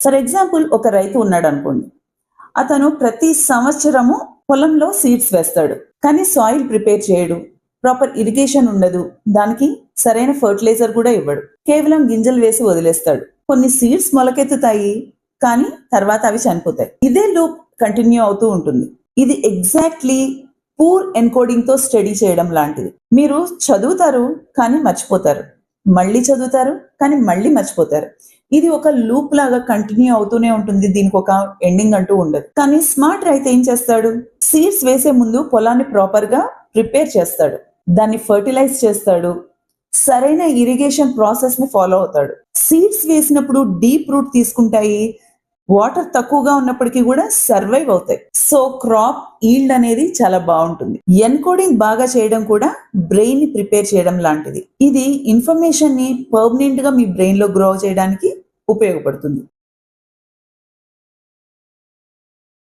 For example ఒక రైతు ఉన్నాడు అనుకోండి. అతను ప్రతి సంవత్సరము పొలంలో సీడ్స్ వేస్తాడు, కానీ సాయిల్ ప్రిపేర్ చేయడు, ప్రాపర్ ఇరిగేషన్ ఉండదు, దానికి సరైన ఫర్టిలైజర్ కూడా ఇవ్వడు, కేవలం గింజలు వేసి వదిలేస్తాడు. కొన్ని సీడ్స్ మొలకెత్తుతాయి, కానీ తర్వాత అవి చనిపోతాయి. ఇదే లూప్ కంటిన్యూ అవుతూ ఉంటుంది. ఇది ఎగ్జాక్ట్లీ పూర్ ఎన్కోడింగ్ తో స్టడీ చేయడం లాంటిది. మీరు చదువుతారు కానీ మర్చిపోతారు, మళ్ళీ చదువుతారు కానీ మళ్ళీ మర్చిపోతారు. ఇది ఒక లూప్ లాగా కంటిన్యూ అవుతూనే ఉంటుంది. దీనికి ఒక ఎండింగ్ అంటూ ఉండదు. కానీ స్మార్ట్ రైతు ఏం చేస్తాడు? సీడ్స్ వేసే ముందు పొలాన్ని ప్రాపర్ గా ప్రిపేర్ చేస్తాడు, దాన్ని ఫర్టిలైజ్ చేస్తాడు, సరైన ఇరిగేషన్ ప్రాసెస్ ని ఫాలో అవుతాడు. సీడ్స్ వేసినప్పుడు డీప్ రూట్ తీసుకుంటాయి, వాటర్ తక్కువగా ఉన్నప్పటికీ కూడా సర్వైవ్ అవుతాయి. సో క్రాప్ ఈల్డ్ అనేది చాలా బాగుంటుంది. ఎన్కోడింగ్ బాగా చేయడం కూడా బ్రెయిన్ ని ప్రిపేర్ చేయడం లాంటిది. ఇది ఇన్ఫర్మేషన్ ని పర్మనెంట్ గా మీ బ్రెయిన్ లో గ్రో చేయడానికి ఉపయోగపడుతుంది.